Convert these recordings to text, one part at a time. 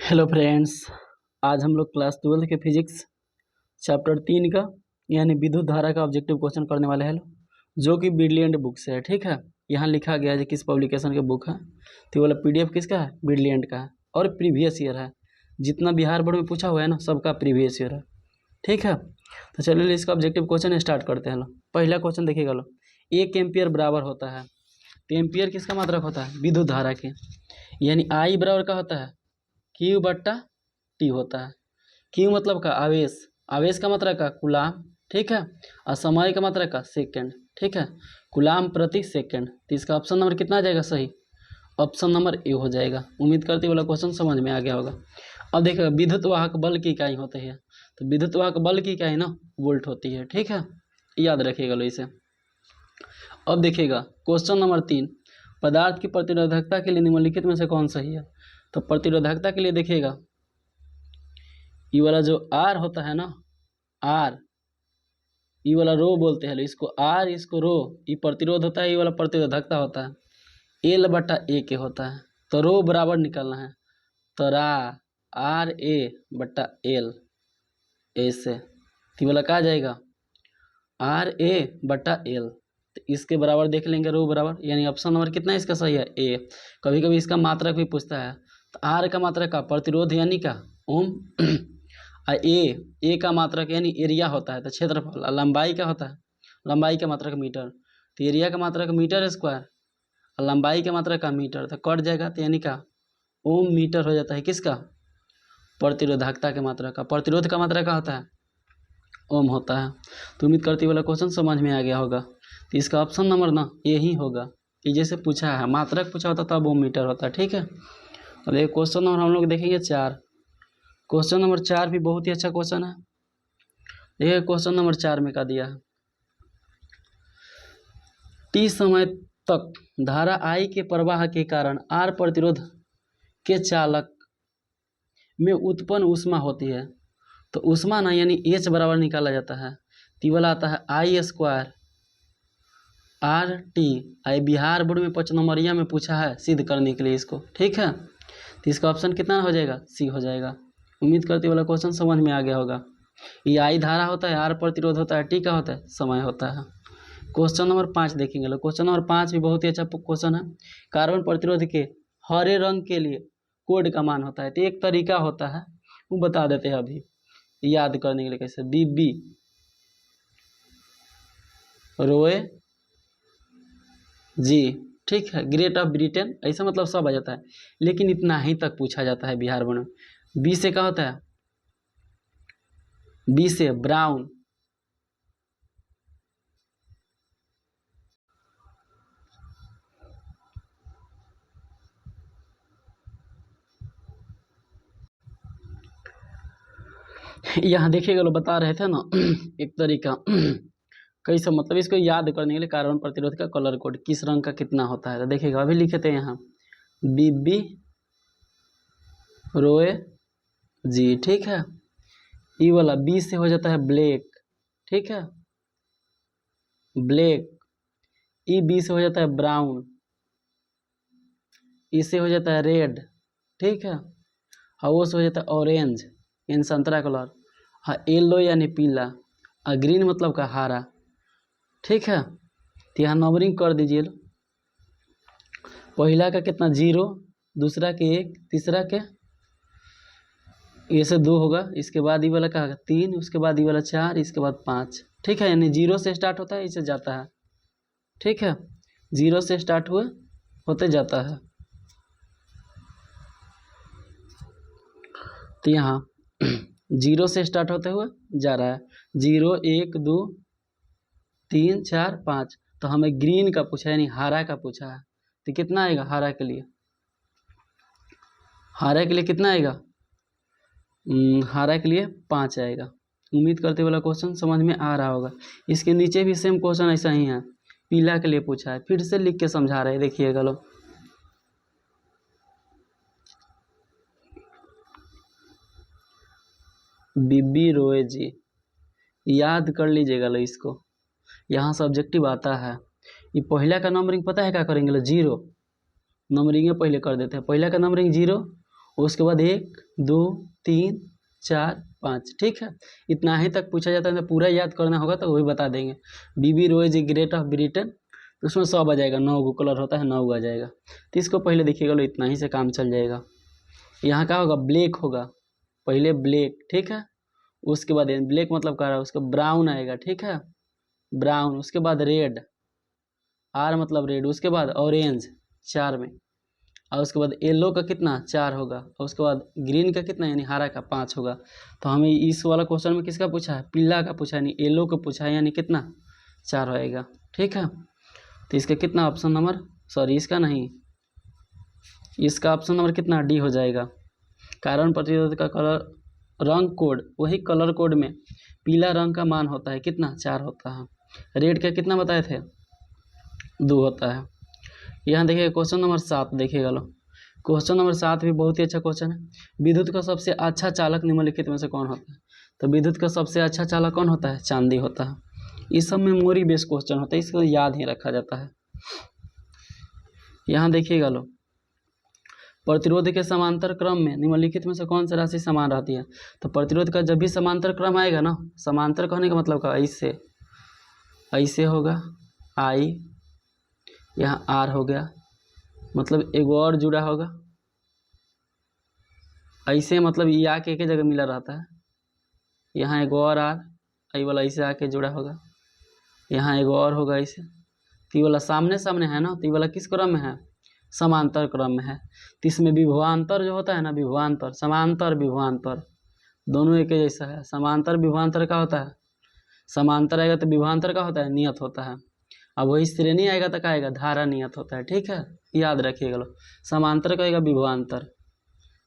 Hello friends, आज हम लोग क्लास 12 के फिजिक्स चैप्टर 3 का यानी विद्युत धारा का ऑब्जेक्टिव क्वेश्चन करने वाले हैं, जो कि ब्रिलियंट बुक से है। ठीक है, यहाँ लिखा गया है किस पब्लिकेशन का बुक है, तो ये वाला पीडीएफ किसका है? ब्रिलियंट का है और प्रीवियस ईयर है। जितना बिहार बोर्ड में पूछा हुआ है ना, सबका प्रीवियस ईयर है। ठीक है, तो चलिए इसका ऑब्जेक्टिव क्वेश्चन स्टार्ट करते हैं। लो पहला क्वेश्चन देखिएगा। लो 1 एम्पियर बराबर होता है, तो एम्पियर किसका मात्रक होता है? विद्युत धारा के, यानी आई बराबर का होता है क्यू बट्टा टी होता है। क्यू मतलब का आवेश, आवेश का मात्रा का कूलाम। ठीक है, और समय का मात्रा का सेकंड। ठीक है, कूलाम प्रति सेकंड। तो इसका ऑप्शन नंबर कितना आ जाएगा सही? ऑप्शन नंबर ए हो जाएगा। उम्मीद करते वाला क्वेश्चन समझ में आ गया होगा। अब देखिएगा, विद्युत वाहक बल की इकाई होती है, तो विद्युत वाहक बल की इकाई ना वोल्ट होती है। ठीक है, याद रखिएगा लो इसे। अब देखिएगा क्वेश्चन नंबर 3, पदार्थ की प्रतिरोधकता के लिए निम्नलिखित में से कौन सही है? तो प्रतिरोधकता के लिए देखिएगा, ये वाला जो आर होता है ना, आर, ये वाला रो बोलते हैं, इसको आर इसको रो, ये प्रतिरोध होता है, ये वाला प्रतिरोधकता होता है। एल बटा ए के होता है, तो रो बराबर निकालना है, तो रा आर ए बटा एल, ऐसे तो वाला कहा जाएगा आर ए बटा एल। तो इसके बराबर देख लेंगे रो बराबर, यानी ऑप्शन नंबर कितना है इसका सही है? ए। कभी कभी इसका मात्रक भी पूछता है, तो आर का मात्रक का प्रतिरोध यानी का ओम, ए का मात्रक यानी एरिया होता है, तो क्षेत्रफल। लंबाई का होता है, लंबाई का मात्रक मीटर, तो एरिया का मात्रक मीटर स्क्वायर, और लंबाई का मात्रक का मीटर, तो कट जाएगा, तो यानी का ओम मीटर हो जाता है किसका? प्रतिरोधकता के मात्रा का। प्रतिरोध का मात्रा का होता है ओम होता है। तो उम्मीद करती वाला क्वेश्चन समझ में आ गया होगा। तो इसका ऑप्शन नंबर ना ये ही होगा, कि जैसे पूछा है मात्रक पूछा होता तब ओम मीटर होता है। ठीक है, अब एक क्वेश्चन नंबर हम लोग देखेंगे 4। क्वेश्चन नंबर 4 भी बहुत ही अच्छा क्वेश्चन है। देखिए क्वेश्चन नंबर 4 में का दिया है, टी समय तक धारा आई के प्रवाह के कारण आर प्रतिरोध के चालक में उत्पन्न ऊष्मा होती है। तो ऊष्मा ना यानी एच बराबर निकाला जाता है, तीवला आता है आई स्क्वायर आर टी। आई बिहार बोर्ड में 5 नंबरिया में पूछा है सिद्ध करने के लिए इसको। ठीक है, तो इसका ऑप्शन कितना हो जाएगा? सी हो जाएगा। उम्मीद करते वाला क्वेश्चन समझ में आ गया होगा। ये आई धारा होता है, आर प्रतिरोध होता है, टी का होता है समय होता है। क्वेश्चन नंबर 5 देखेंगे लोग। क्वेश्चन नंबर 5 भी बहुत ही अच्छा क्वेश्चन है। कार्बन प्रतिरोध के हरे रंग के लिए कोड का मान होता है, तो एक तरीका होता है वो बता देते हैं अभी याद करने के लिए। कैसे? बीबी रोए जी। ठीक है, ग्रेट ऑफ ब्रिटेन, ऐसा मतलब सब आ जाता है, लेकिन इतना ही तक पूछा जाता है बिहार बोर्ड में। बी से क्या होता है? बी से ब्राउन, यहाँ देखिएगा लोग बता रहे थे ना एक तरीका कैसे, मतलब इसको याद करने के लिए कार्बन प्रतिरोध का कलर कोड किस रंग का कितना होता है। तो देखिएगा अभी लिखे थे यहाँ बीबी रोए जी। ठीक है, ई वाला बी से हो जाता है ब्लैक। ठीक है, ब्लैक। ई बी से हो जाता है ब्राउन, ई से हो जाता है रेड। ठीक है, और वो से हो जाता है ऑरेंज यानी संतरा कलर, हाँ येलो यानी पीला, और ग्रीन मतलब का हरा। ठीक है, तो यहाँ नंबरिंग कर दीजिए। पहला का कितना? 0, दूसरा के 1, तीसरा के ये से 2 होगा, इसके बाद ये वाला का 3, उसके बाद ये वाला 4, इसके बाद 5। ठीक है, यानी 0 से स्टार्ट होता है, इसे जाता है। ठीक है, 0 से स्टार्ट हुए होते जाता है। तो यहाँ 0 से स्टार्ट होते हुए जा रहा है, 0 1 2 3 4 5। तो हमें ग्रीन का पूछा यानी हरा का पूछा है, तो कितना आएगा हरा के लिए? हरा के लिए कितना आएगा? हरा के लिए 5 आएगा। उम्मीद करते वाला क्वेश्चन समझ में आ रहा होगा। इसके नीचे भी सेम क्वेश्चन ऐसा ही है, पीला के लिए पूछा है, फिर से लिख के समझा रहे हैं, देखिएगा लो। बीबी रोए जी, याद कर लीजिएगा लो इसको, यहाँ सब्जेक्टिव आता है। ये पहला का नंबरिंग पता है क्या करेंगे लो? 0 नंबरिंग पहले कर देते हैं। पहला का नंबरिंग 0, उसके बाद 1 2 3 4 5, ठीक है। इतना ही तक पूछा जाता है, तो पूरा याद करना होगा तो वही बता देंगे। बीबी रोज ग्रेट ऑफ ब्रिटेन, तो उसमें 100 आ जाएगा, 9 गो कलर होता है, 9 आ जाएगा। तो इसको पहले देखिएगा, लो इतना ही से काम चल जाएगा। यहाँ क्या होगा, ब्लैक होगा, पहले ब्लैक, ठीक है। उसके बाद ब्लैक मतलब क्या रहा है, उसका ब्राउन आएगा, ठीक है, ब्राउन। उसके बाद रेड, आर मतलब रेड। उसके बाद ऑरेंज 4 में, और उसके बाद येलो का कितना 4 होगा, और उसके बाद ग्रीन का कितना यानी हरा का 5 होगा। तो हमें इस वाला क्वेश्चन में किसका पूछा है, पीला का पूछा है, यानी येलो का पूछा है, यानी कितना 4 होएगा, ठीक है। तो इसका कितना ऑप्शन नंबर, सॉरी इसका नहीं, इसका ऑप्शन नंबर कितना डी हो जाएगा। कारण प्रतिरोध का कलर रंग कोड, वही कलर कोड में पीला रंग का मान होता है कितना 4 होता है। रेड का कितना बताए थे 2 होता है। यहाँ देखिए क्वेश्चन नंबर 7 देखिएगा लो, क्वेश्चन नंबर 7 भी बहुत ही अच्छा क्वेश्चन है। विद्युत का सबसे अच्छा चालक निम्नलिखित में से कौन होता है। तो विद्युत का सबसे अच्छा चालक कौन होता है, चांदी होता है। इस सब मेमोरी बेस्ड क्वेश्चन होता है, इसको याद ही रखा जाता है। यहाँ देखिएगा लो, प्रतिरोध के समांतर क्रम में निम्नलिखित में से कौन सी राशि समान रहती है। तो प्रतिरोध का जब भी समांतर क्रम आएगा ना, समांतर कहने का मतलब क्या, ऐसे ऐसे होगा आई, यहाँ आर हो गया, मतलब एक और जुड़ा होगा, ऐसे मतलब ये आके एक जगह मिला रहता है। यहाँ एक और आर, ये वाला ऐसे आके जुड़ा होगा, यहाँ एक और होगा ऐसे। तो ये वाला सामने सामने है ना, तो ये वाला किस क्रम में है, समांतर क्रम में है। तो इसमें विभवांतर जो होता है ना, विभवांतर समांतर विभवांतर दोनों एक जैसा है। समांतर विभवांतर का होता है, समांतर आएगा तो विभवांतर का होता है नियत होता है। अब वही श्रेणी आएगा तो क्या आएगा, धारा नियत होता है, ठीक है, याद रखिएगा लो। समांतर कहेगा विभवांतर,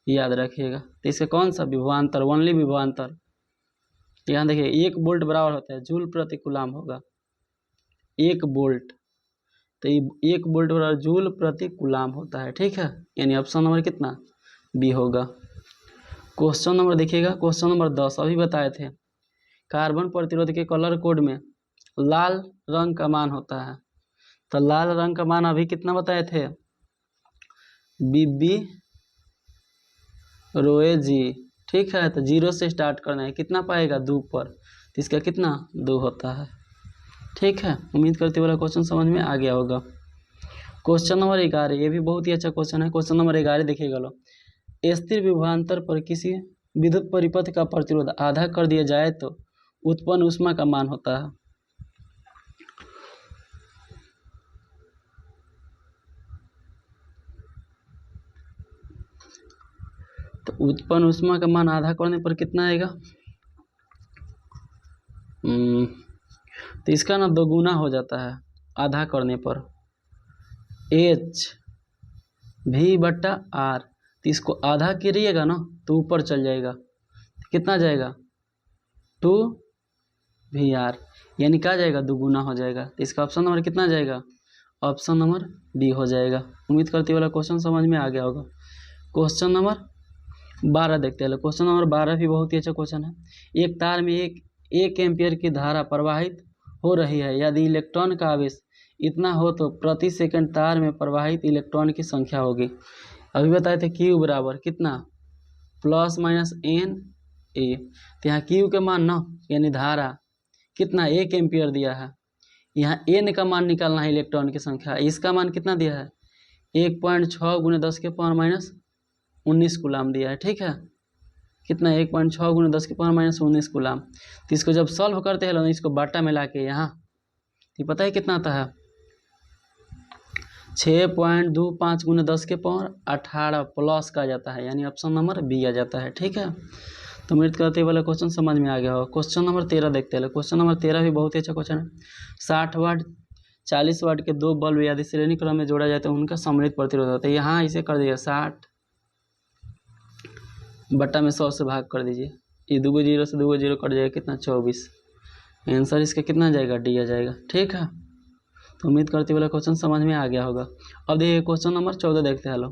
याद रखिएगा। तो इसका कौन सा विभवांतर, ओनली विभवांतर। यहाँ देखिए 1 वोल्ट बराबर होता है जूल प्रति कूलाम होगा, 1 वोल्ट, तो 1 वोल्ट बराबर जूल प्रति कूलाम होता है, ठीक है। यानी ऑप्शन नंबर कितना बी होगा। क्वेश्चन नंबर देखिएगा, क्वेश्चन नंबर 10 अभी बताए थे। कार्बन प्रतिरोध के कलर कोड में लाल रंग का मान होता है। तो लाल रंग का मान अभी कितना बताए थे, बीबी रोए जी, ठीक है। तो 0 से स्टार्ट करना है, कितना पाएगा 2 पर, तो इसका कितना 2 होता है, ठीक है। उम्मीद करते वाला क्वेश्चन समझ में आ गया होगा। क्वेश्चन नंबर 11, ये भी बहुत ही अच्छा क्वेश्चन है। क्वेश्चन नंबर 11 देखिएगा लो, स्थिर विभवांतर पर किसी विद्युत परिपथ का प्रतिरोध आधा कर दिया जाए तो उत्पन्न ऊष्मा का मान होता है। तो उत्पन्न ऊष्मा का मान आधा करने पर कितना आएगा, तो इसका ना 2 गुना हो जाता है आधा करने पर, एच भी बट्टा आर। तो इसको आधा करिएगा ना तो ऊपर चल जाएगा, तो कितना जाएगा 2 भी आर, यानी क्या जाएगा 2 गुना हो जाएगा। तो इसका ऑप्शन नंबर कितना जाएगा, ऑप्शन नंबर बी हो जाएगा। उम्मीद करते वाला क्वेश्चन समझ में आ गया होगा। क्वेश्चन नंबर 12 देखते हैं। क्वेश्चन नंबर 12 भी बहुत ही अच्छा क्वेश्चन है। एक तार में एक एम्पियर की धारा प्रवाहित हो रही है, यदि इलेक्ट्रॉन का आवेश इतना हो तो प्रति सेकंड तार में प्रवाहित इलेक्ट्रॉन की संख्या होगी। अभी बताए थे क्यू बराबर कितना ±n ए। तो यहाँ क्यू के मान ना यानी धारा कितना 1 एम्पियर दिया है, यहाँ एन का मान निकालना है इलेक्ट्रॉन की संख्या। इसका मान कितना दिया है 1.6 × 10⁻⁻19 कूलाम दिया है, ठीक है। कितना 1.6 × 10⁻⁻19 कूलाम। तो इसको जब सॉल्व करते हैं ना, इसको बाटा में ला के यहाँ, तो पता है कितना आता है 6.25 × 10⁻18 प्लस का जाता है, यानी ऑप्शन नंबर बी आ जाता है, ठीक है। तो उम्मीद करते वाला क्वेश्चन समझ में आ गया होगा। क्वेश्चन नंबर 13 देखते हैं। क्वेश्चन नंबर 13 भी बहुत ही अच्छा क्वेश्चन है। 60 वाट 40 वाट के 2 बल्ब यदि श्रेणी क्रम में जोड़ा जाए तो उनका सम्मिलित प्रतिरोध होता है। यहाँ इसे कर दीजिए 60 बट्टा में 100 से भाग कर दीजिए, ये 2 0 से 2 0 कट जाएगा, कितना 24। आंसर इसका कितना जाएगा डी आ जाएगा, ठीक है। तो उम्मीद करते वाला क्वेश्चन समझ में आ गया होगा। अब देखिए क्वेश्चन नंबर 14 देखते हैं।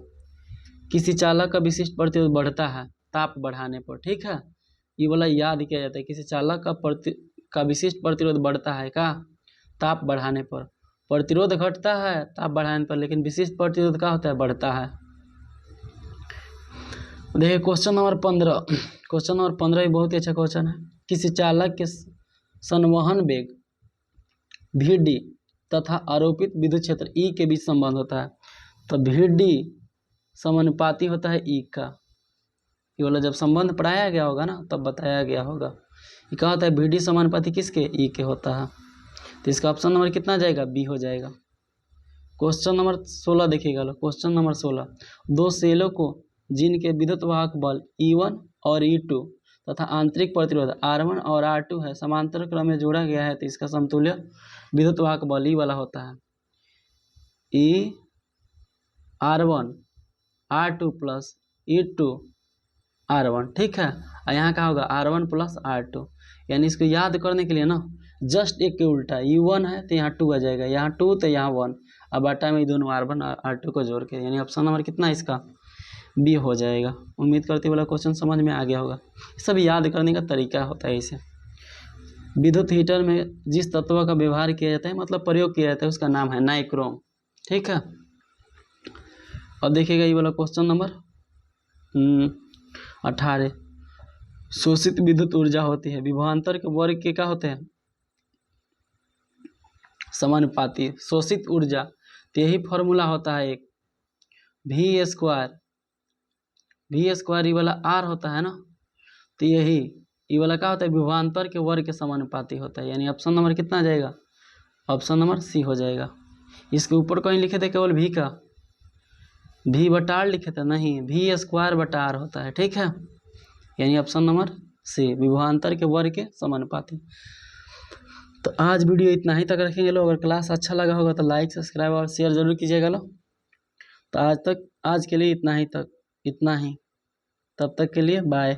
किसी चालक का विशिष्ट प्रतिरोध बढ़ता है ताप बढ़ाने पर, ठीक है। ये वाला याद किया जाता है, किसी चालक का विशिष्ट प्रतिरोध बढ़ता है का ताप बढ़ाने पर। प्रतिरोध घटता है ताप बढ़ाने पर, लेकिन विशिष्ट प्रतिरोध क्या होता है बढ़ता है। देखिए क्वेश्चन नंबर 15, क्वेश्चन नंबर 15 भी बहुत ही अच्छा क्वेश्चन है। किसी चालक के संवहन वेग VD तथा आरोपित विद्युत क्षेत्र E के बीच संबंध होता है। तो VD समानुपाती होता है E का। ये वाला जब संबंध पढ़ाया गया होगा ना तब बताया गया होगा। ये कहा होता है VD समानुपाती किसके, E के होता है। तो इसका ऑप्शन नंबर कितना जाएगा, B हो जाएगा। क्वेश्चन नंबर 16 देखिएगा लो। क्वेश्चन नंबर 16, दो सेलों को जिनके विद्युत वाहक बल E1 और E2 तथा आंतरिक प्रतिरोध R1 और R2 है समांतर क्रम में जोड़ा गया है, तो इसका समतुल्य विद्युत वाहक बल E वाला होता है E R1 R2 plus E2 R1। ठीक है, और यहाँ क्या होगा R1 प्लस R2। यानी इसको याद करने के लिए ना जस्ट एक के उल्टा, E1 है तो यहाँ 2 आ जाएगा, यहाँ 2 तो यहाँ 1, अब बाटा में दोनों R1 और R2 को जोड़ के, यानी ऑप्शन नंबर कितना है इसका, B हो जाएगा। उम्मीद करते वाला क्वेश्चन समझ में आ गया होगा। सब याद करने का तरीका होता है इसे। विद्युत हीटर में जिस तत्व का व्यवहार किया जाता है, मतलब प्रयोग किया जाता है, उसका नाम है नाइक्रोम। ठीक है, अब देखिएगा ये वाला क्वेश्चन नंबर 18, शोषित विद्युत ऊर्जा होती है विभवांतर के वर्ग के क्या होते हैं, समानुपाती। शोषित ऊर्जा, तो यही फॉर्मूला होता है एक V स्क्वायर ये वाला R होता है ना, तो यही ये वाला क्या होता है, विभवांतर के वर्ग के समानुपाती होता है। यानी ऑप्शन नंबर कितना आ जाएगा, ऑप्शन नंबर C हो जाएगा। इसके ऊपर कहीं लिखे थे केवल V का, V बटा R लिखे थे, नहीं, V स्क्वायर बटा R होता है। ठीक है, यानी ऑप्शन नंबर C, विभवांतर के वर्ग के समानुपाती। तो आज वीडियो इतना ही तक रखेंगे लोग। अगर क्लास अच्छा लगा होगा तो लाइक सब्सक्राइब और शेयर जरूर कीजिएगा लो। तो आज के लिए इतना ही, तब तक के लिए बाय।